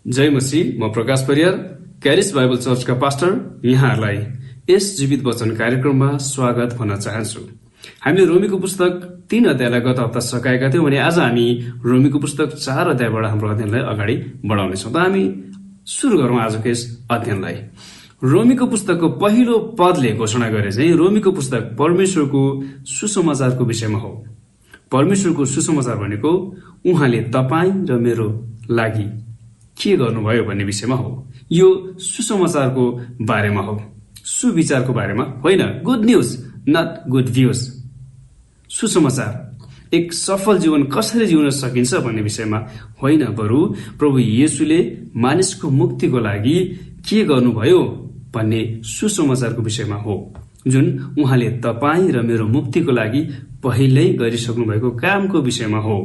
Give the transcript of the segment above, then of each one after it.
जय मसीह। म प्रकाश परियार, क्यारिस बाइबल चर्चका पास्टर, यहाँहरूलाई यस जीवित वचन कार्यक्रममा स्वागत भन्न चाहन्छु। हामीले रोमीको पुस्तक 3 अध्यायलाई गत हप्ता सकाएका थियौं भने आज हामी रोमीको पुस्तक 4 अध्यायबाट हाम्रो अध्ययनलाई अगाडि बढाउनेछौँ। त हामी सुरु गरौँ आजको यस अध्ययनलाई। रोमीको पुस्तकको पहिलो पदले घोषणा गरे चाहिँ रोमीको पुस्तक परमेश्वरको सुसमाचारको विषयमा हो। परमेश्वरको सुसमाचार भनेको उहाँले तपाईँ र मेरो लागि के गर्नुभयो भन्ने विषयमा हो। यो सुसमाचारको बारेमा हो, सुविचारको बारेमा होइन। Good news, not good views. सुसमाचार एक सफल जीवन कसरी जिउन सकिन्छ भन्ने विषयमा होइन, बरु प्रभु येशूले मानिसको मुक्तिको लागि के गर्नुभयो भन्ने सुसमाचारको विषयमा हो, जुन उहाँले तपाईँ र मेरो मुक्तिको लागि पहिल्यै गरिसक्नु भएको कामको विषयमा हो।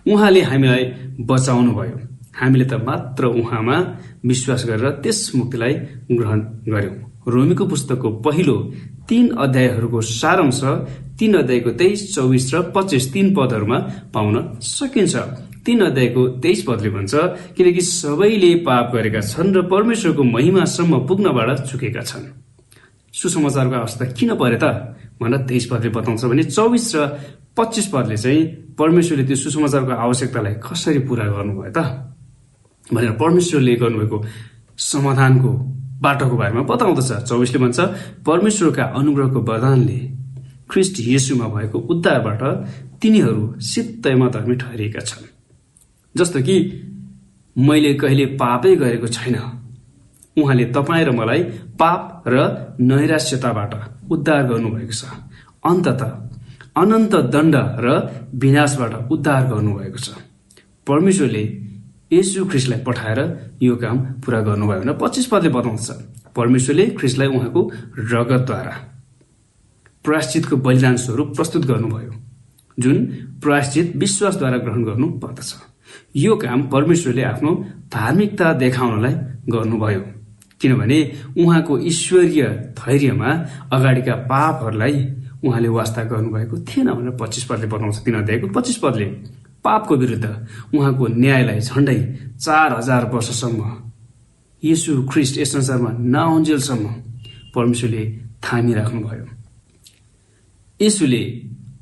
उहाँले हामीलाई बचाउनु भयो, हामीले त मात्र उहाँमा विश्वास गरेर त्यस मुक्तिलाई ग्रहण गर्यौं। रोमीको पुस्तकको पहिलो 3 अध्यायहरूको सारांश 3 अध्यायको 23, 24 र 25 3 पदहरूमा पाउन सकिन्छ। 3 अध्यायको 23 पदले भन्छ, किनकि सबैले पाप गरेका छन् र परमेश्वरको महिमासम्म पुग्नबाट चुकेका छन्। सुसमाचारको अवस्था किन परे त भनेर 23 पदले बताउँछ भने 24 र 25 पदले चाहिँ परमेश्वरले त्यो सुसमाचारको आवश्यकतालाई कसरी पूरा गर्नुभयो त भनेर परमेश्वरले गर्नुभएको समाधानको बाटोको बारेमा बताउँदछ। 24 ले भन्छ, परमेश्वरका अनुग्रहको वरदानले ख्रीष्ट येशूमा भएको उद्धारबाट तिनीहरू सित्तैमा धर्मी ठहरिएका छन्। जस्तो कि मैले कहिले पापै गरेको छैन, उहाँले तपाईँ र मलाई पाप र नैराश्यताबाट उद्धार गर्नुभएको छ। अन्ततः अनन्त दण्ड र विनाशबाट उद्धार गर्नुभएको छ। परमेश्वरले येशू ख्रीष्टलाई पठाएर यो काम पूरा गर्नुभयो भनेर 25 पदले बताउँछ। परमेश्वरले ख्रीष्टलाई उहाँको रगतद्वारा प्रायश्चितको बलिदान स्वरूप प्रस्तुत गर्नुभयो, जुन प्रायश्चित विश्वासद्वारा ग्रहण गर्नु पर्दछ। यो काम परमेश्वरले आफ्नो धार्मिकता देखाउनलाई गर्नुभयो, किनभने उहाँको ईश्वरीय धैर्यमा अगाडिका पापहरूलाई उहाँले वास्ता गर्नुभएको थिएन भनेर 25 पदले बताउँछ। 3 अध्यायको 25 पदले पापको विरुद्ध उहाँको न्यायलाई झण्डै 4000 वर्षसम्म येशू ख्रीष्ट यस संसारमा नआउन्जेलसम्म परमेश्वरले थामिराख्नुभयो। येशूले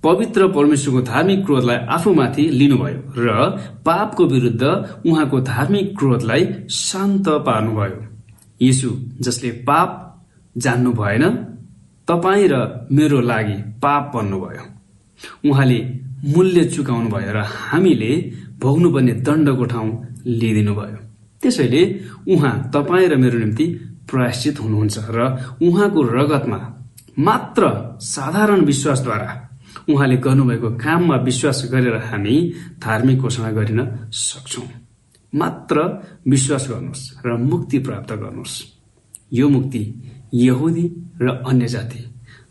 पवित्र परमेश्वरको धार्मिक क्रोधलाई आफूमाथि लिनुभयो र पापको विरुद्ध उहाँको धार्मिक क्रोधलाई शान्त पार्नुभयो। येशू जसले पाप जान्नु भएन, तपाईँ र मेरो लागि पाप बन्नुभयो। उहाँले मूल्य चुकाउनु भयो र हामीले भोग्नुपर्ने दण्डको ठाउँ लिइदिनु भयो। त्यसैले उहाँ तपाईँ र मेरो निम्ति प्रायश्चित हुनुहुन्छ र उहाँको रगतमा मात्र साधारण विश्वासद्वारा उहाँले गर्नुभएको काममा विश्वास गरेर हामी धार्मिक घोषणा गरिन सक्छौं। मात्र विश्वास गर्नुहोस् र मुक्ति प्राप्त गर्नुहोस्। यो मुक्ति यहुदी र अन्य जाति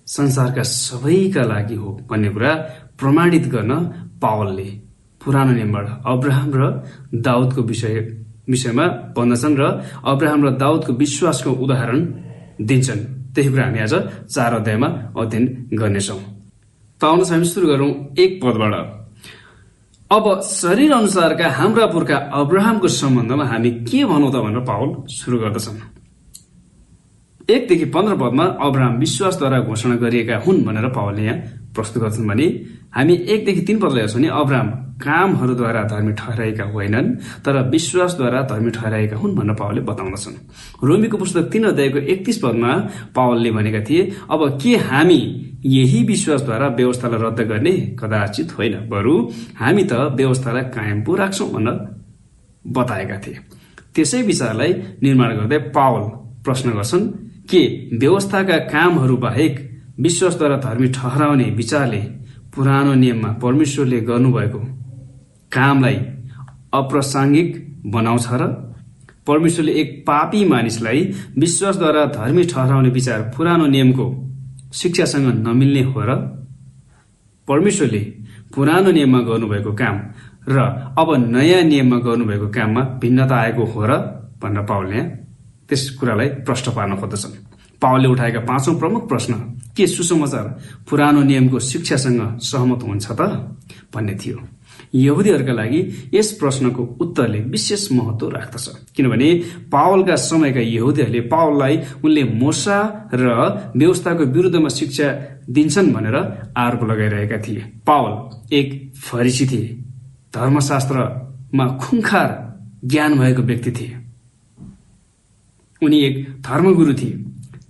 संसारका सबैका लागि हो भन्ने कुरा प्रमाणित गर्न पावलले पुरानो नियमबाट अब्राहम र दाउदको विषयमा भन्दछन् र अब्राहम र दाउदको विश्वासको उदाहरण दिन्छन्। त्यही कुरा हामी आज 4 अध्यायमा अध्ययन गर्नेछौँ। त आउनुहोस् हामी सुरु गरौँ 1 पदबाट। अब शरीर अनुसारका हाम्रा पुर्खा अब्राहमको सम्बन्धमा हामी के भनौँ त भनेर पावल सुरु गर्दछन्। 1 देखि 15 पदमा अब्राहम विश्वासद्वारा घोषणा गरिएका हुन् भनेर पावलले यहाँ प्रस्तुत गर्छन् भने हामी 1 देखि 3 पदलाई हेर्छौँ भने अब्राहम कामहरूद्वारा धर्मी ठहराएका होइनन्, तर विश्वासद्वारा धर्मी ठहराएका हुन् भनेर पावलले बताउँदछन्। रोमीको पुस्तक 3 अध्यायको 31 पदमा पावलले भनेका थिए, अब के हामी यही विश्वासद्वारा व्यवस्थालाई रद्द गर्ने? कदाचित होइन, बरु हामी त व्यवस्थालाई कायम पो राख्छौं भनेर बताएका थिए। त्यसै विचारलाई निर्माण गर्दै पावल प्रश्न गर्छन्, के व्यवस्थाका कामहरू बाहेक विश्वासद्वारा धर्मी ठहराउने विचारले पुरानो नियममा परमेश्वरले गर्नुभएको कामलाई अप्रासंगिक बनाउँछ र? परमेश्वरले एक पापी मानिसलाई विश्वासद्वारा धर्मी ठहराउने विचार पुरानो नियमको शिक्षासँग नमिल्ने हो र? परमेश्वरले पुरानो नियममा गर्नुभएको काम र अब नयाँ नियममा गर्नुभएको काममा भिन्नता आएको हो र भनेर पावलले त्यस कुरालाई प्रश्न पार्न खोज्दछन्। पावलले उठाएका 5औं प्रमुख प्रश्न के सुसमाचार पुरानो नियमको शिक्षासँग सहमत हुन्छ त भन्ने थियो। यहुदीहरूका लागि यस प्रश्नको उत्तरले विशेष महत्व राख्दछ, किनभने पावलका समयका यहुदीहरूले पावललाई उनले मूसा र व्यवस्थाको विरुद्धमा शिक्षा दिन्छन् भनेर आरोप लगाइरहेका थिए। पावल एक फरिसी थिए, धर्मशास्त्रमा खुंखार ज्ञान भएको व्यक्ति थिए, उनी एक धर्मगुरु थिए।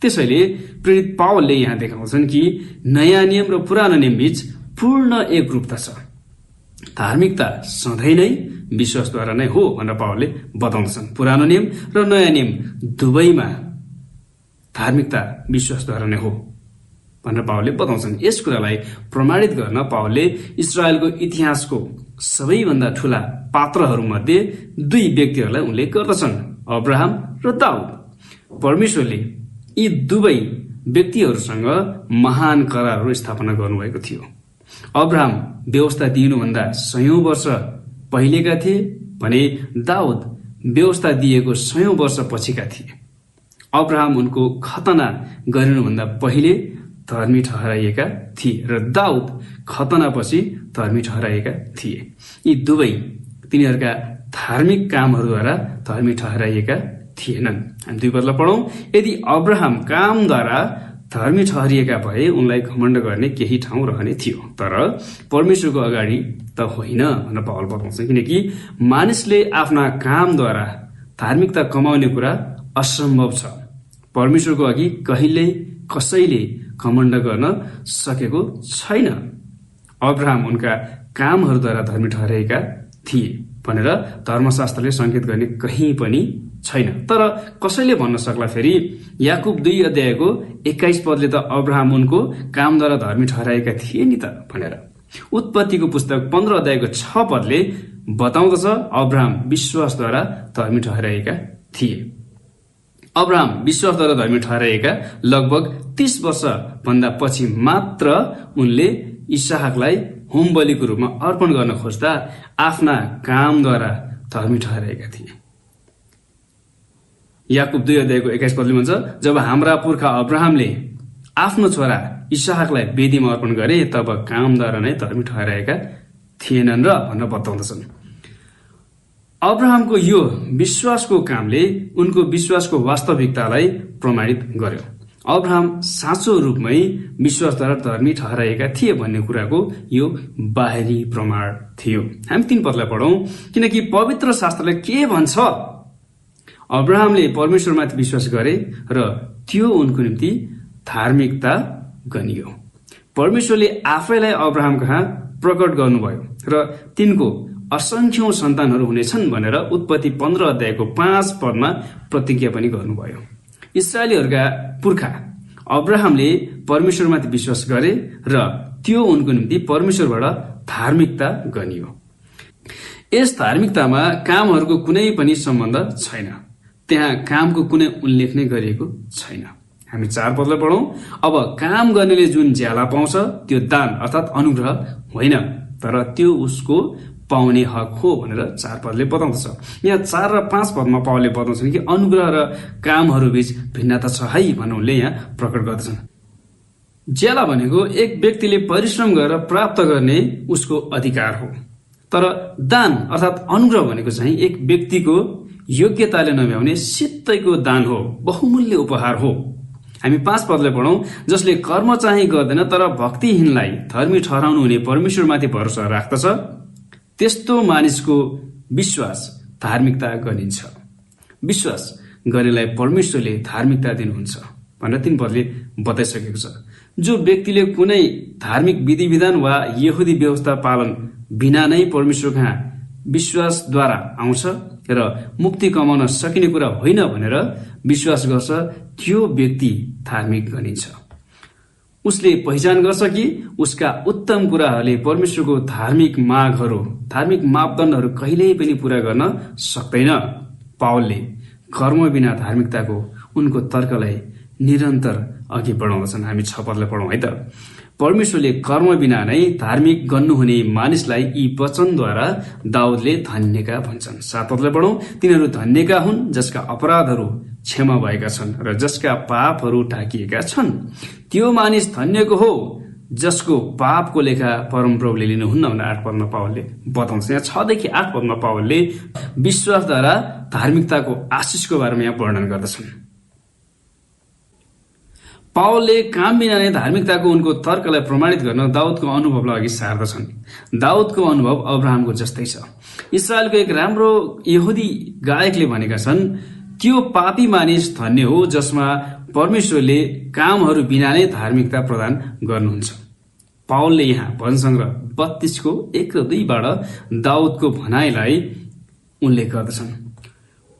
त्यसैले प्रेरित पावलले यहाँ देखाउँछन् कि नयाँ नियम र पुरानो नियम बीच पूर्ण एकरूपता छ। धार्मिकता सधैँ नै विश्वासद्वारा नै हो भनेर पावलले बताउँदछन्। पुरानो नियम र नयाँ नियम दुवैमा धार्मिकता विश्वासद्वारा नै हो भनेर पावलले बताउँछन्। यस कुरालाई प्रमाणित गर्न पावलले इस्रायलको इतिहासको सबैभन्दा ठूला पात्रहरूमध्ये दुई व्यक्तिहरूलाई उल्लेख गर्दछन्, अब्राहम र दाउद। परमेश्वरले यी दुवै व्यक्तिहरूसँग महान करारहरू स्थापना गर्नुभएको थियो। अब्राहम व्यवस्था दिनुभन्दा 100 वर्ष पहिलेका थिए भने दाउद व्यवस्था दिएको 100 वर्ष पछिका थिए। अब्राहम उनको खतना गरिनुभन्दा पहिले धर्मी ठहराइएका थिए र दाउद खतनापछि धर्मी ठहराइएका थिए। यी दुवै तिनीहरूका धार्मिक कामहरूद्वारा धर्मी ठहराइएका थिएनन्। हामी 2 पदलाई पढौं। यदि अब्राहम कामद्वारा धर्मी ठहरिएका भए उनलाई घमण्ड गर्ने केही ठाउँ रहने थियो, तर परमेश्वरको अगाडि त होइन भनेर पावल बताउँछ, किनकि मानिसले आफ्ना कामद्वारा धार्मिकता कमाउने कुरा असम्भव छ। परमेश्वरको अघि कहिल्यै कसैले घमण्ड गर्न सकेको छैन। अब्राहम उनका कामहरूद्वारा धर्मी ठहराएका थिए भनेर धर्मशास्त्रले संकेत गर्ने कहीँ पनि छैन। तर कसैले भन्न सक्ला फेरि याकुब 2 अध्यायको 21 पदले त अब्राहम उनको कामद्वारा धर्मी ठहराएका थिए नि त भनेर। उत्पत्तिको पुस्तक 15 अध्यायको 6 पदले बताउँदछ अब्राहम विश्वासद्वारा धर्मी ठहराएका थिए। अब्राहम विश्वासद्वारा धर्मी ठहराएका लगभग 30 वर्ष भन्दा पछि मात्र उनले इसहाकलाई होम बलिको रूपमा अर्पण गर्न खोज्दा आफ्ना कामद्वारा धर्मी ठहराएका थिए। याकुब 2 अध्यायको 21 पदले भन्छ, जब हाम्रा पुर्खा अब्राहमले आफ्नो छोरा इसहाकलाई वेदीमा अर्पण गरे तब कामद्वारा नै धर्मी ठहराएका थिएनन् र भनेर बताउँदछन्। अब्राहमको यो विश्वासको कामले उनको विश्वासको वास्तविकतालाई प्रमाणित गर्यो। अब्राहम साँचो रूपमै विश्वासद्वारा धर्मी ठहराएका थिए भन्ने कुराको यो बाहिरी प्रमाण थियो। हामी 3 पदलाई पढौं। किनकि पवित्र शास्त्रले के भन्छ? अब्राहमले परमेश्वरमाथि विश्वास गरे र त्यो उनको निम्ति धार्मिकता गनियो। परमेश्वरले आफैलाई अब्राहम कहाँ प्रकट गर्नुभयो र तिनको असंख्यौं सन्तानहरू हुनेछन् भनेर उत्पत्ति 15 अध्यायको 5 पदमा प्रतिज्ञा पनि गर्नुभयो। इस्राएलीहरूका पुर्खा अब्राहमले परमेश्वरमाथि विश्वास गरे र त्यो उनको निम्ति परमेश्वरबाट धार्मिकता गनियो। यस धार्मिकतामा कामहरूको कुनै पनि सम्बन्ध छैन। त्यहाँ कामको कुनै उल्लेख नै गरिएको छैन। हामी 4 पदलाई पढौं। अब काम गर्नेले जुन ज्याला पाउँछ त्यो दान अर्थात् अनुग्रह होइन, तर त्यो उसको पाउने हक हो भनेर 4 पदले बताउँदछ। यहाँ 4 र 5 पदमा पावलले बताउँछन् कि अनुग्रह र कामहरू बीच भिन्नता छ है भनेर उनले यहाँ प्रकट गर्दछन्। ज्याला भनेको एक व्यक्तिले परिश्रम गरेर प्राप्त गर्ने उसको अधिकार हो, तर दान अर्थात् अनुग्रह भनेको चाहिँ एक व्यक्तिको योग्यताले नभ्याउने सित्तैको दान हो, बहुमूल्य उपहार हो। हामी 5 पदलाई पढौं। जसले कर्म चाहिँ गर्दैन तर भक्तिहीनलाई धर्मी ठहराउनु हुने परमेश्वरमाथि भरोसा राख्दछ त्यस्तो मानिसको विश्वास धार्मिकता गनिन्छ। विश्वास गर्नेलाई परमेश्वरले धार्मिकता दिनुहुन्छ भनेर 3 पदले बताइसकेको छ। जो व्यक्तिले कुनै धार्मिक विधि विधान वा यहुदी व्यवस्था पालन बिना नै परमेश्वर कहाँ विश्वासद्वारा आउँछ र मुक्ति कमाउन सकिने कुरा होइन भनेर विश्वास गर्छ त्यो व्यक्ति धार्मिक गनिन्छ। उसले पहिचान गर्छ कि उसका उत्तम कुराहरूले परमेश्वरको धार्मिक मागहरू, धार्मिक मापदण्डहरू कहिल्यै पनि पूरा गर्न सक्दैन। पावलले कर्म बिना धार्मिकताको उनको तर्कलाई निरन्तर अघि बढाउँदछन्। हामी 6 पदलाई पढौं है त। परमेश्वरले कर्म बिना नै धार्मिक गर्नुहुने मानिसलाई यी वचनद्वारा दाउदले धन्यका भन्छन्। 7 पदलाई पढौं। तिनीहरू धन्यका हुन् जसका अपराधहरू क्षमा भएका छन् र जसका पापहरू ढाकिएका छन्। त्यो मानिस धन्यको हो जसको पापको लेखा परमप्रभुले लिनुहुन्न भनेर 8 पदमा पावलले बताउँछ। यहाँ 6 देखि 8 पदमा पावलले विश्वासद्वारा धार्मिकताको आशिषको बारेमा यहाँ वर्णन गर्दछन्। पावलले काम बिना नै धार्मिकताको उनको तर्कलाई प्रमाणित गर्न दाउदको अनुभवलाई अघि सार्दछन्। दाउदको अनुभव अब्राहमको जस्तै छ। इस्रायलको एक राम्रो यहुदी गायकले भनेका छन्, त्यो पापी मानिस धन्य हो जसमा परमेश्वरले कामहरू बिना नै धार्मिकता प्रदान गर्नुहुन्छ। पावलले यहाँ भजन संग्रह 32 को 1 र 2 बाट दाउदको भनाइलाई उल्लेख गर्दछन्।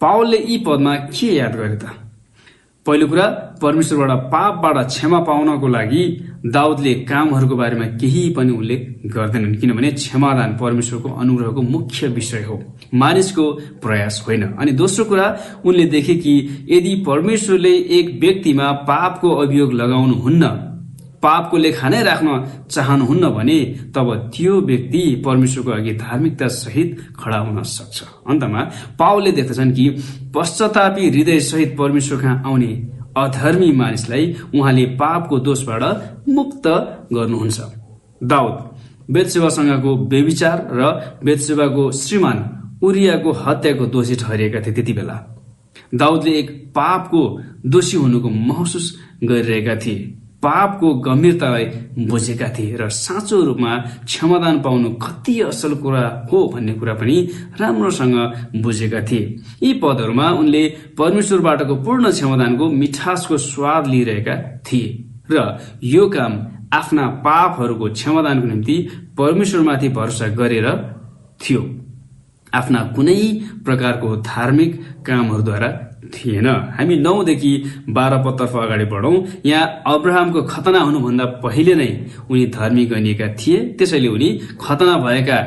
पावलले यी पदमा के याद गरे त? पहिलो कुरा, परमेश्वरबाट पापबाट क्षमा पाउनको लागि दाउदले कामहरूको बारेमा केही पनि उल्लेख गर्दैनन्, किनभने क्षमादान परमेश्वरको अनुग्रहको मुख्य विषय हो, मानिसको प्रयास होइन। अनि दोस्रो कुरा, उनले देखे कि यदि परमेश्वरले एक व्यक्तिमा पापको अभियोग लगाउनुहुन्न, पापको लेखा नै राख्न चाहनुहुन्न भने तब त्यो व्यक्ति परमेश्वरको अघि धार्मिकता सहित खडा हुन सक्छ। अन्तमा पावलले देख्दछन् कि पश्चातापी हृदय सहित परमेश्वर कहाँ आउने अधर्मी मानिसलाई उहाँले पापको दोषबाट मुक्त गर्नुहुन्छ। दाउद बेतसेबासँगको व्यभिचार र बेतसेबाको श्रीमान उरियाको हत्याको दोषी ठहरिएका थिए। त्यति बेला दाउदले एक पापको दोषी हुनुको महसुस गरिरहेका थिए, पापको गम्भीरतालाई बुझेका थिए र साँचो रूपमा क्षमादान पाउनु कति असल कुरा हो भन्ने कुरा पनि राम्रोसँग बुझेका थिए। यी पदहरूमा उनले परमेश्वरबाटको पूर्ण क्षमादानको मिठासको स्वाद लिइरहेका थिए र यो काम आफ्ना पापहरूको क्षमादानको निम्ति परमेश्वरमाथि भरोसा गरेर थियो, आफ्ना कुनै प्रकारको धार्मिक कामहरूद्वारा थिएन। हामी 9 देखि 12 पदतर्फ अगाडि बढौं। यहाँ अब्राहमको खतना हुनुभन्दा पहिले नै उनी धर्मी गनिएका थिए, त्यसैले उनी खतना भएका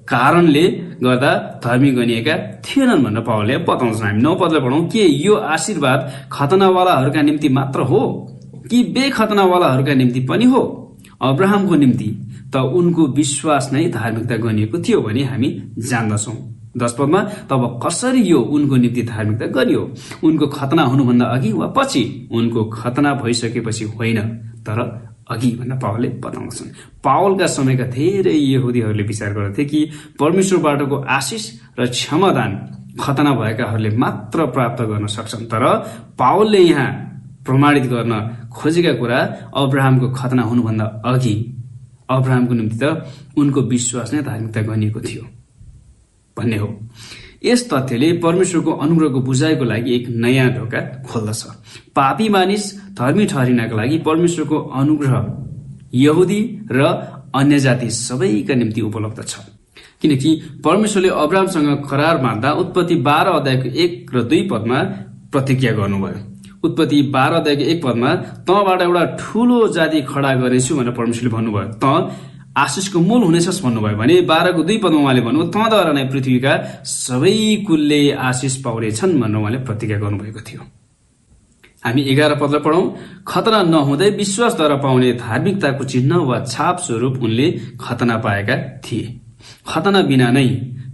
कारणले गर्दा धर्मी गनिएका थिएनन् भनेर पावलले बताउँछन्। हामी 9 पदलाई पढौं। के यो आशीर्वाद खतनावालाहरूका निम्ति मात्र हो कि बेखतनावालाहरूका निम्ति पनि हो? अब्राहमको निम्ति त उनको विश्वास नै धार्मिकता गनिएको थियो भने हामी जान्दछौं। 10 पदमा तब कसरी यो उनको निम्ति धार्मिकता गरियो? उनको खतना हुनुभन्दा अघि वा पछि? उनको खतना भइसकेपछि होइन, तर अघि भनेर पावलले बताउँछन्। पावलका समयका धेरै यहुदीहरूले विचार गर्दथे कि परमेश्वरबाटको आशिष र क्षमादान खतना भएकाहरूले मात्र प्राप्त गर्न सक्छन्, तर पावलले यहाँ प्रमाणित गर्न खोजेका कुरा अब्राहमको खतना हुनुभन्दा अघि अब्राहमको निम्ति त उनको विश्वास नै धार्मिकता गनिएको थियो भन्ने हो। यस तथ्यले परमेश्वरको अनुग्रहको बुझाइको लागि एक नयाँ ढोका खोल्दछ। पापी मानिस धर्मी ठहरिनका लागि परमेश्वरको अनुग्रह यहुदी र अन्य जाति सबैका निम्ति उपलब्ध छ, किनकि परमेश्वरले अब्राहमसँग करार बाँध्दा उत्पत्ति 12 अध्यायको 1 र 2 पदमा प्रतिज्ञा गर्नुभयो। उत्पत्ति 12 अध्यायको 1 पदमा तँबाट एउटा ठूलो जाति खडा गर्नेछु भनेर परमेश्वरले भन्नुभयो। तँ आशिषको मूल हुनेछस् भन्नुभयो भने 12 को 2 पदमा उहाँले भन्नुभयो तँद्वारा नै पृथ्वीका सबै कुलले आशिष पाउनेछन् भनेर उहाँले प्रतिज्ञा गर्नुभएको थियो। हामी 11 पदलाई पढौं। खतना नहुँदै विश्वासद्वारा पाउने धार्मिकताको चिन्ह वा छाप स्वरूप उनले खतना पाएका थिए। खतना बिना नै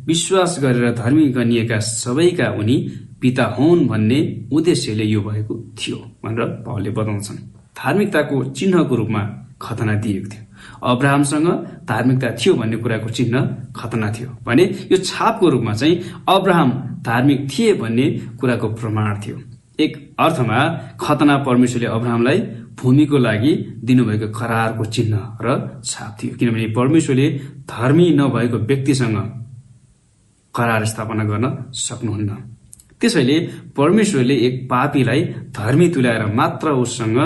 विश्वास गरेर धर्मी गनिएका सबैका उनी पिता हुन् भन्ने उद्देश्यले यो भएको थियो भनेर पावलले बताउँछन्। धार्मिकताको चिन्हको रूपमा खतना दिएको थियो। अब्राहमसँग धार्मिकता थियो भन्ने कुराको चिन्ह खतना थियो भने यो छापको रूपमा चाहिँ अब्राहम धार्मिक थिए भन्ने कुराको प्रमाण थियो। एक अर्थमा खतना परमेश्वरले अब्राहमलाई भूमिको लागि दिनुभएको करारको चिन्ह र छाप थियो, किनभने परमेश्वरले धर्मी नभएको व्यक्तिसँग करार स्थापना गर्न सक्नुहुन्न। त्यसैले परमेश्वरले एक पापीलाई धर्मी तुल्याएर मात्र उसँग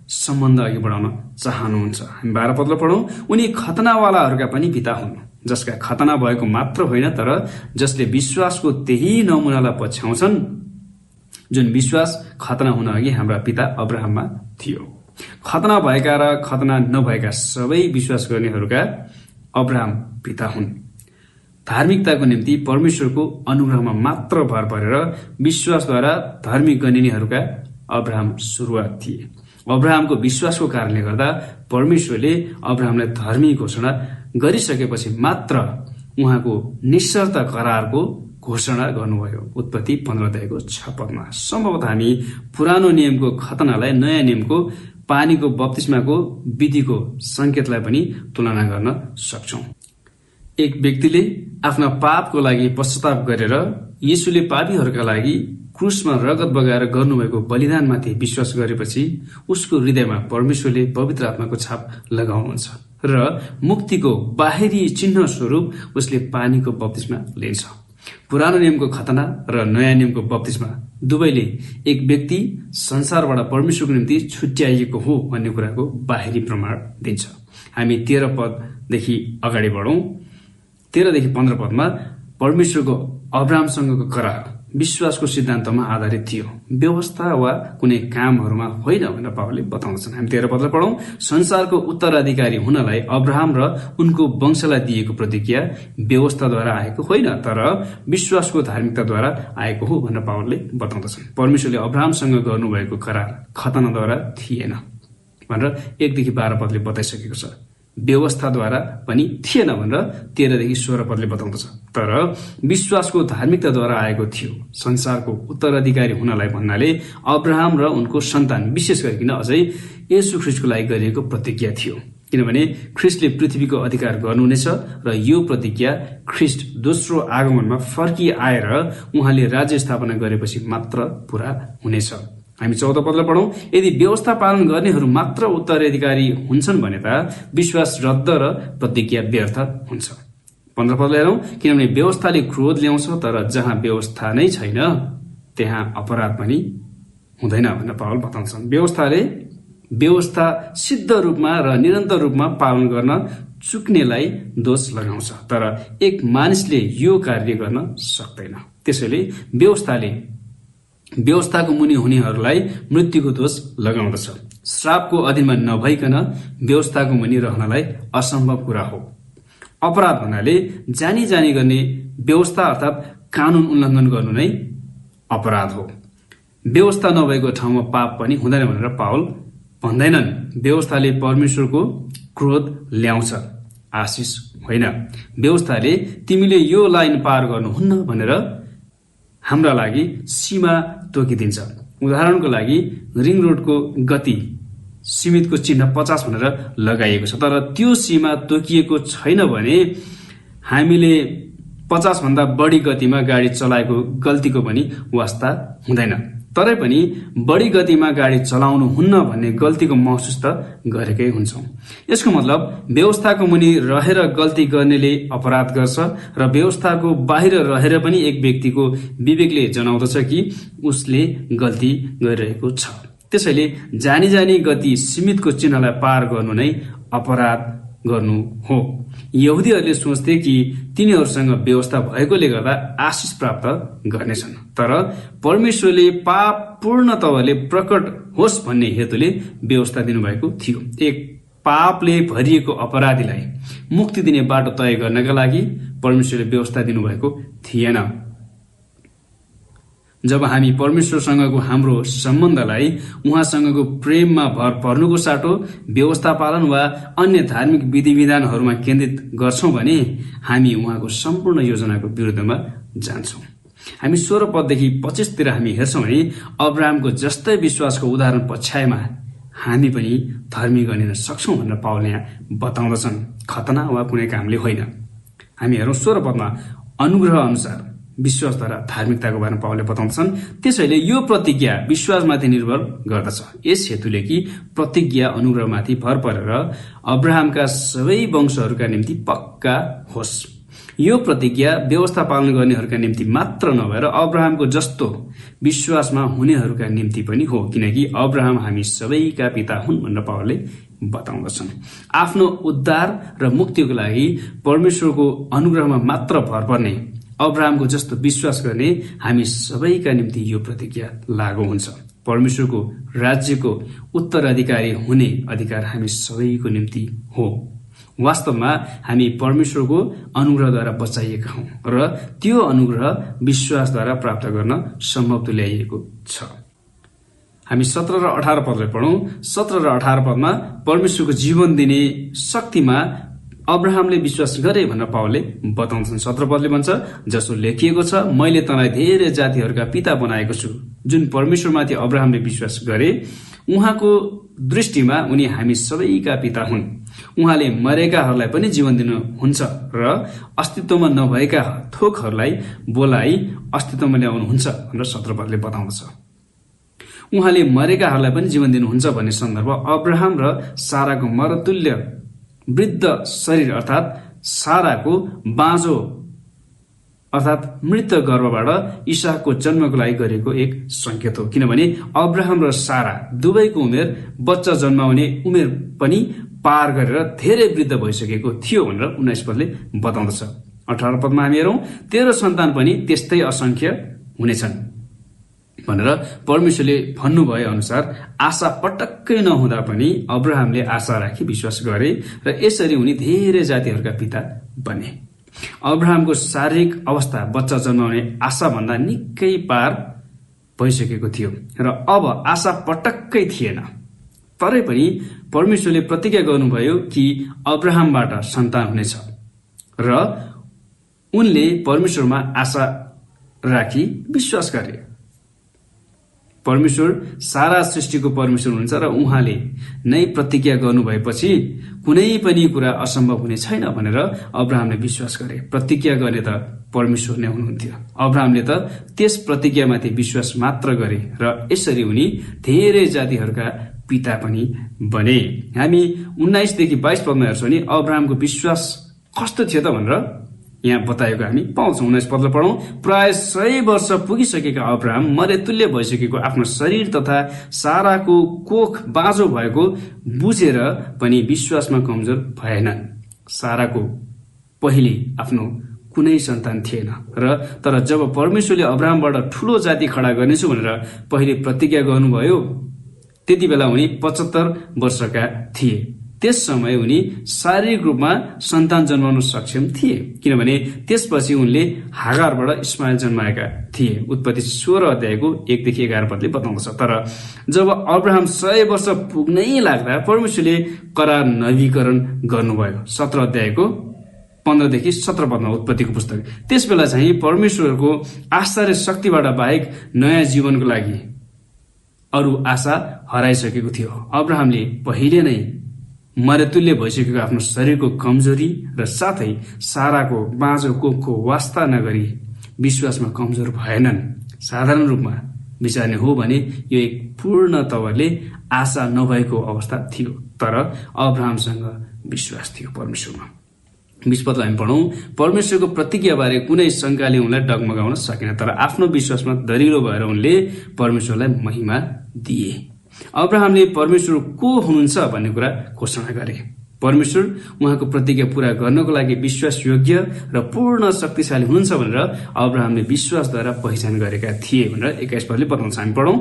सम्बन्ध अघि बढाउन चाहनुहुन्छ। हामी 12 पदलाई पढौं। उनी खतनावालाहरूका पनि पिता हुन्, जसका खतना भएको मात्र होइन तर जसले विश्वासको त्यही नमुनालाई पछ्याउँछन् जुन विश्वास खतना हुन अघि हाम्रा पिता अब्राहममा थियो। खतना भएका र खतना नभएका सबै विश्वास गर्नेहरूका अब्राहम पिता हुन्। धार्मिकताको निम्ति परमेश्वरको अनुग्रहमा मात्र भर परेर विश्वासद्वारा धार्मिक गनिनेहरूका अब्राहम सुरुवात थिए। अब्राहमको विश्वासको कारणले गर्दा परमेश्वरले अब्राहमलाई धर्मी घोषणा गरिसकेपछि मात्र उहाँको निशर्त करारको घोषणा गर्नुभयो। उत्पत्ति 15 अध्यायको 6 पदमा। सम्भवतः हामी पुरानो नियमको खतनालाई नयाँ नियमको पानीको बप्तिस्माको विधिको संकेतलाई पनि तुलना गर्न सक्छौं। एक व्यक्तिले आफ्ना पापको लागि पश्चाताप गरेर येशूले पापीहरूका लागि क्रुसमा रगत बगाएर गर्नुभएको बलिदानमाथि विश्वास गरेपछि उसको हृदयमा परमेश्वरले पवित्र आत्माको छाप लगाउनुहुन्छ र मुक्तिको बाहिरी चिन्ह स्वरूप उसले पानीको बप्तिस्मा लिन्छ। पुरानो नियमको खतना र नयाँ नियमको बप्तिस्मा दुवैले एक व्यक्ति संसारबाट परमेश्वरको निम्ति छुट्याइएको हो भन्ने कुराको बाहिरी प्रमाण दिन्छ। हामी 13 पददेखि अगाडि बढौं। 13 देखि 15 पदमा परमेश्वरको अब्राहमसँगको करार विश्वासको सिद्धान्तमा आधारित थियो, व्यवस्था वा कुनै कामहरूमा होइन भनेर पावलले बताउँछन्। हामी 13 पदलाई पढौं। संसारको उत्तराधिकारी हुनलाई अब्राहम र उनको वंशलाई दिएको प्रतिज्ञा व्यवस्थाद्वारा आएको होइन, तर विश्वासको धार्मिकताद्वारा आएको हो भनेर पावलले बताउँदछन्। परमेश्वरले अब्राहमसँग गर्नुभएको करार खतनाद्वारा थिएन भनेर 1 देखि 12 पदले बताइसकेको छ। व्यवस्थाद्वारा पनि थिएन भनेर 13 देखि 16 पदले बताउँदछ, तर विश्वासको धार्मिकताद्वारा आएको थियो। संसारको उत्तराधिकारी हुनलाई भन्नाले अब्राहम र उनको सन्तान, विशेष गरिकन अझै येशू ख्रीष्टको लागि गरिएको प्रतिज्ञा थियो, किनभने ख्रीष्टले पृथ्वीको अधिकार गर्नुहुनेछ र यो प्रतिज्ञा ख्रीष्ट दोस्रो आगमनमा फर्किआएर उहाँले राज्य स्थापना गरेपछि मात्र पूरा हुनेछ। हामी 14 पदलाई पढौं। यदि व्यवस्था पालन गर्नेहरू मात्र उत्तराधिकारी हुन्छन् भने त विश्वास रद्द र प्रतिज्ञा व्यर्थ हुन्छ। 15 पदलाई हेरौं। किनभने व्यवस्थाले क्रोध ल्याउँछ, तर जहाँ व्यवस्था नै छैन त्यहाँ अपराध पनि हुँदैन भनेर पावल बताउँछन्। व्यवस्था सिद्ध रूपमा र निरन्तर रूपमा पालन गर्न चुक्नेलाई दोष लगाउँछ, तर एक मानिसले यो कार्य गर्न सक्दैन। त्यसैले व्यवस्थाको मुनि हुनेहरूलाई मृत्युको दोष लगाउँदछ। श्रापको अधीनमा नभइकन व्यवस्थाको मुनि रहनलाई असम्भव कुरा हो। अपराध भन्नाले जानी जानी गर्ने व्यवस्था अर्थात कानून उल्लङ्घन गर्नु नै अपराध हो। व्यवस्था नभएको ठाउँमा पाप पनि हुँदैन भनेर पावल भन्दैनन्। व्यवस्थाले परमेश्वरको क्रोध ल्याउँछ, आशिष होइन। व्यवस्थाले तिमीले यो लाइन पार गर्नुहुन्न भनेर हाम्रा लागि सीमा तोकिदिन्छ। उदाहरणको लागि रिङ रोडको गति सीमितको चिन्ह 50 भनेर लगाइएको छ, तर त्यो सीमा तोकिएको छैन भने हामीले 50 भन्दा बढी गतिमा गाडी चलाएको गल्तीको पनि वास्ता हुँदैन। तरै पनि बढी गतिमा गाडी चलाउनु हुन्न भन्ने गल्तीको महसुस त गरेकै हुन्छौं। यसको मतलब व्यवस्थाको मुनि रहेर गल्ती गर्नेले अपराध गर्छ र व्यवस्थाको बाहिर रहेर पनि एक व्यक्तिको विवेकले जनाउँदछ कि उसले गल्ती गरिरहेको छ। त्यसैले जानी जानी गति सीमितको चिन्हलाई पार गर्नु नै अपराध गर्नु हो। यहुदीहरूले सोच्थे कि तिनीहरूसँग व्यवस्था भएकोले गर्दा आशिष प्राप्त गर्नेछन्, तर परमेश्वरले पाप पूर्ण तवरले प्रकट होस् भन्ने हेतुले व्यवस्था दिनुभएको थियो। एक पापले भरिएको अपराधीलाई मुक्ति दिने बाटो तय गर्नका लागि परमेश्वरले व्यवस्था दिनुभएको थिएन। जब हामी परमेश्वरसँगको हाम्रो सम्बन्धलाई उहाँसँगको प्रेममा भर पर्नुको साटो व्यवस्था पालन वा अन्य धार्मिक विधि विधानहरूमा केन्द्रित गर्छौं भने हामी उहाँको सम्पूर्ण योजनाको विरुद्धमा जान्छौं। हामी 16 पददेखि 25 तिर हामी हेर्छौं भने अब्राहमको जस्तै विश्वासको उदाहरण पछ्याएमा हामी पनि धर्मी बनिन सक्छौं भनेर पावलले यहाँ बताउँदछन्, खतना वा कुनै कामले होइन। हामी हेरौं 16 पदमा अनुग्रह अनुसार विश्वासद्वारा धार्मिकताको बारेमा पावलले बताउँछन्। त्यसैले यो प्रतिज्ञा विश्वासमाथि निर्भर गर्दछ, यस हेतुले कि प्रतिज्ञा अनुग्रहमाथि भर परेर अब्राहमका सबै वंशहरूका निम्ति पक्का होस्। यो प्रतिज्ञा व्यवस्था पालन गर्नेहरूका निम्ति मात्र नभएर अब्राहमको जस्तो विश्वासमा हुनेहरूका निम्ति पनि हो, किनकि अब्राहम हामी सबैका पिता हुन् भनेर पावलले बताउँदछन्। आफ्नो उद्धार र मुक्तिको लागि परमेश्वरको अनुग्रहमा मात्र भर पर्ने अब्राहमको जस्तो विश्वास गर्ने हामी सबैका निम्ति यो प्रतिज्ञा लागू हुन्छ। परमेश्वरको राज्यको उत्तराधिकारी हुने अधिकार हामी सबैको निम्ति हो। वास्तवमा हामी परमेश्वरको अनुग्रहद्वारा बचाइएका हौं र त्यो अनुग्रह विश्वासद्वारा प्राप्त गर्न सम्भव तुल्याइएको छ। हामी 17 र 18 पदलाई पढौं। 17 र 18 पदमा परमेश्वरको जीवन दिने शक्तिमा अब्राहमले विश्वास गरे भनेर पावलले बताउँछन्। 17 पदले भन्छ, जसो लेखिएको छ, मैले तँलाई धेरै जातिहरूका पिता बनाएको छु। जुन परमेश्वरमाथि अब्राहमले विश्वास गरे, उहाँको दृष्टिमा उनी हामी सबैका पिता हुन्। उहाँले मरेकाहरूलाई पनि जीवन दिनुहुन्छ र अस्तित्वमा नभएका थोकहरूलाई बोलाइ अस्तित्वमा ल्याउनुहुन्छ भनेर 17 पदले बताउँदछ। उहाँले मरेकाहरूलाई पनि जीवन दिनुहुन्छ भन्ने सन्दर्भ अब्राहम र साराको मरतुल्य वृद्ध शरीर अर्थात् साराको बाँझो अर्थात् मृत गर्भबाट इसाकको जन्मको लागि गरेको एक संकेत हो। किनभने अब्राहम र सारा दुवैको उमेर बच्चा जन्माउने उमेर पनि पार गरेर धेरै वृद्ध भइसकेको थियो भनेर 19 पदले बताउँदछ। 18 पदमा हामी हेरौँ, तेरो सन्तान पनि त्यस्तै असंख्य हुनेछन् भनेर परमेश्वरले भन्नुभए अनुसार आशा पटक्कै नहुँदा पनि अब्राहमले आशा राखी विश्वास गरे र यसरी उनी धेरै जातिहरूका पिता बने। अब्राहमको शारीरिक अवस्था बच्चा जन्माउने आशा भन्दा निकै पार भइसकेको थियो र अब आशा पटक्कै थिएन। तरै पनि परमेश्वरले प्रतिज्ञा गर्नुभयो कि अब्राहमबाट सन्तान हुनेछ र उनले परमेश्वरमा आशा राखी विश्वास गरे। परमेश्वर सारा सृष्टिको परमेश्वर हुनुहुन्छ र उहाँले नै प्रतिज्ञा गर्नुभएपछि कुनै पनि कुरा असम्भव हुने छैन भनेर अब्राहमले विश्वास गरे। प्रतिज्ञा गर्ने त परमेश्वर नै हुनुहुन्थ्यो। अब्राहमले त त्यस प्रतिज्ञामाथि विश्वास मात्र गरे र यसरी उनी धेरै जातिहरूका पिता पनि बने। हामी 19 देखि 22 पदमा हेर्छौँ नि अब्राहमको विश्वास कस्तो थियो त भनेर यहाँ बताएको हामी पाउँछौँ। 19 पदलाई पढौँ। प्राय 100 वर्ष पुगिसकेका अब्राहम मरेतुल्य भइसकेको आफ्नो शरीर तथा साराको कोख बाँझो भएको बुझेर पनि विश्वासमा कमजोर भएनन्। साराको पहिले आफ्नो कुनै सन्तान थिएन र तर जब परमेश्वरले अब्राहमबाट ठूलो जाति खडा गर्नेछु भनेर पहिले प्रतिज्ञा गर्नुभयो, त्यति बेला उनी 75 वर्षका थिए। त्यस समय उनी शारीरिक रूपमा सन्तान जन्माउन सक्षम थिए, किनभने त्यसपछि उनले हागारबाट इस्माइल जन्माएका थिए। उत्पत्ति 16 अध्यायको 1 देखि 11 पदले बताउँदछ। तर जब अब्राहम 100 वर्ष पुग्नै लाग्दा परमेश्वरले करार नवीकरण गर्नुभयो। 17 अध्यायको 15 देखि 17 पदमा उत्पत्तिको पुस्तक। त्यस बेला चाहिँ परमेश्वरको आश्चर्य शक्तिबाट बाहेक नयाँ जीवनको लागि अरू आशा हराइसकेको थियो। अब्राहमले पहिले नै मरेतुल्य भइसकेको आफ्नो शरीरको कमजोरी र साथै साराको बाँझो कोखको वास्ता नगरी विश्वासमा कमजोर भएनन्। साधारण रूपमा विचार्ने हो भने यो एक पूर्ण तवरले आशा नभएको अवस्था थियो, तर अब्राहमसँग विश्वास थियो परमेश्वरमा। 20 पदलाई हामी पढौँ। परमेश्वरको प्रतिज्ञाबारे कुनै शंकाले उनलाई डगमगाउन सकेन, तर आफ्नो विश्वासमा दरिलो भएर उनले परमेश्वरलाई महिमा दिए। अब्राहमले परमेश्वर को हुनुहुन्छ भन्ने कुरा घोषणा गरे। परमेश्वर उहाँको प्रतिज्ञा पूरा गर्नको लागि विश्वासयोग्य र पूर्ण शक्तिशाली हुनुहुन्छ भनेर अब्राहमले विश्वासद्वारा पहिचान गरेका थिए भनेर 21 पदले बताउँछ। हामी पढौँ।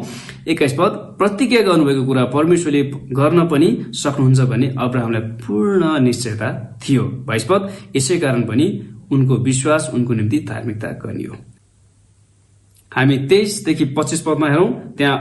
21 पद। प्रतिज्ञा गर्नुभएको कुरा परमेश्वरले गर्न पनि सक्नुहुन्छ भन्ने अब्राहमलाई पूर्ण निश्चयता थियो। 22 पद। यसै कारण पनि उनको विश्वास उनको निम्ति धार्मिकता गनियो। हामी 23 देखि 25 पदमा हेरौँ। त्यहाँ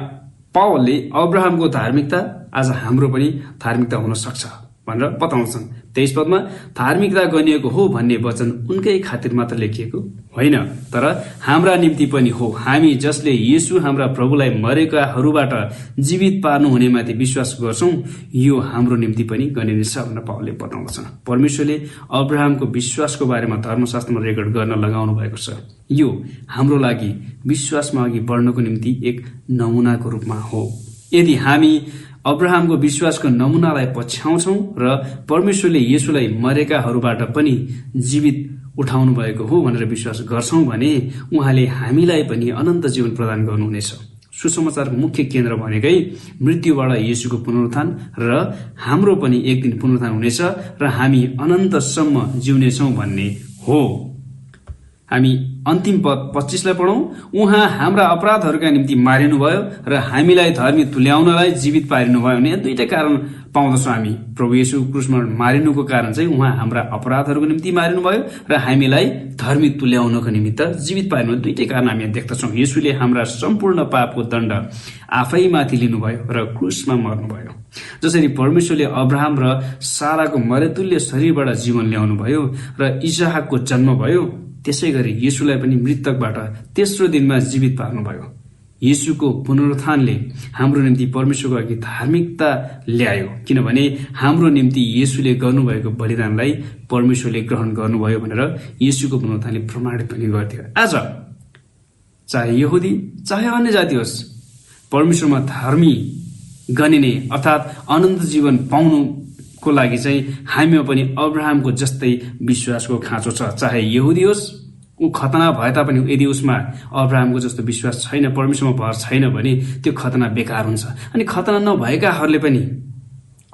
पावलले अब्राहमको धार्मिकता आज हाम्रो पनि धार्मिकता हुन सक्छ भनेर बताउँछन्। 23 पदमा धार्मिकता गनिएको हो भन्ने वचन उनकै खातिर मात्र लेखिएको होइन, तर हाम्रा निम्ति पनि हो। हामी जसले येशू हाम्रा प्रभुलाई मरेकाहरूबाट जीवित पार्नु हुनेमाथि विश्वास गर्छौं, यो हाम्रो निम्ति पनि गनिनेछ भनेर पावलले बताउँछन्। परमेश्वरले अब्राहमको विश्वासको बारेमा धर्मशास्त्रमा रेकर्ड गर्न लगाउनु भएको छ। यो हाम्रो लागि विश्वासमा अघि बढ्नको निम्ति एक नमुनाको रूपमा हो। यदि हामी अब्राहमको विश्वासको नमुनालाई पछ्याउँछौं र परमेश्वरले येशूलाई मरेकाहरूबाट पनि जीवित उठाउनु भएको हो भनेर विश्वास गर्छौं भने उहाँले हामीलाई पनि अनन्त जीवन प्रदान गर्नुहुनेछ। सुसमाचारको मुख्य केन्द्र भनेकै मृत्युबाट येशूको पुनरुत्थान र हाम्रो पनि एक दिन पुनरुत्थान हुनेछ र हामी अनन्तसम्म जिउनेछौं भन्ने हो। हामी अन्तिम पद 25 लाई पढौं। उहाँ हाम्रा अपराधहरूका निम्ति मारिनुभयो र हामीलाई धर्मी तुल्याउनलाई जीवित पारिनुभयो। भने दुईटै कारण पाउँदछौँ हामी। प्रभु येशू क्रुसमा मारिनुको कारण चाहिँ उहाँ हाम्रा अपराधहरूको निम्ति मारिनुभयो र हामीलाई धर्मी तुल्याउनको निमित्त जीवित पारिनुभयो। दुईटै कारण हामी देख्दछौँ। येशूले हाम्रा सम्पूर्ण पापको दण्ड आफैमाथि लिनुभयो र क्रुसमा मर्नुभयो। जसरी परमेश्वरले अब्राहम र साराको मरेतुल्य शरीरबाट जीवन ल्याउनु भयो र इसाहकको जन्म भयो, त्यसै गरी येशूलाई पनि मृतकबाट तेस्रो दिनमा जीवित पार्नुभयो। येशूको पुनरुत्थानले हाम्रो निम्ति परमेश्वरको अघि धार्मिकता ल्यायो, किनभने हाम्रो निम्ति येशूले गर्नुभएको बलिदानलाई परमेश्वरले ग्रहण गर्नुभयो भनेर येशूको पुनरुत्थानले प्रमाणित पनि गर्थ्यो। आज चाहे यहुदी चाहे अन्य जाति होस्, परमेश्वरमा धर्मी गनिने अर्थात् अनन्त जीवन पाउनुको लागि चाहिँ हामीमा पनि अब्राहमको जस्तै विश्वासको खाँचो छ। चाहे यहुदी होस्, ऊ खतना भए तापनि यदि उसमा अब्राहमको जस्तो विश्वास छैन, परमेश्वरमा भर छैन भने त्यो खतना बेकार हुन्छ। अनि खतना नभएकाहरूले पनि,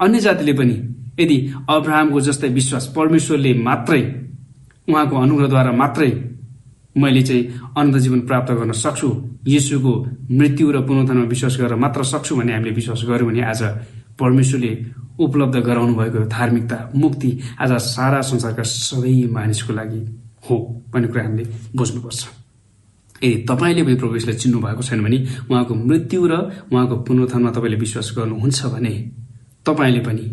अन्य जातिले पनि यदि अब्राहमको जस्तै विश्वास, परमेश्वरले मात्रै, उहाँको अनुग्रहद्वारा मात्रै मैले चाहिँ अनन्त जीवन प्राप्त गर्न सक्छु, येशूको मृत्यु र पुनरुत्थानमा विश्वास गरेर मात्र सक्छु भन्ने हामीले विश्वास गर्यौं भने आज परमेश्वरले उपलब्ध गराउनु भएको धार्मिकता, मुक्ति आज सारा संसारका सबै मानिसको लागि हो भन्ने कुरा हामीले बुझ्नुपर्छ। यदि तपाईले पनि प्रभु येशूलाई चिन्नु भएको छैन भने, उहाँको मृत्यु र उहाँको पुनरुत्थानमा तपाईले विश्वास गर्नुहुन्छ भने तपाईले पनि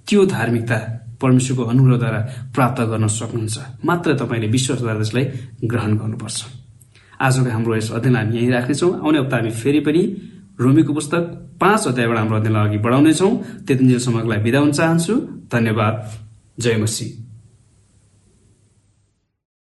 त्यो धार्मिकता परमेश्वरको अनुग्रहद्वारा प्राप्त गर्न सक्नुहुन्छ। मात्र तपाईले विश्वासद्वारा त्यसलाई ग्रहण गर्नुपर्छ। आजको हाम्रो यस अध्ययन हामी यही राख्नेछौँ। आउने हप्ता हामी फेरि पनि रोमीको पुस्तक 5 अध्यायबाट हाम्रो अध्ययनलाई अघि बढाउनेछौँ। त्यतिन्जेलसम्मको लागि बिदा हुन चाहन्छु। धन्यवाद। जय मसीह।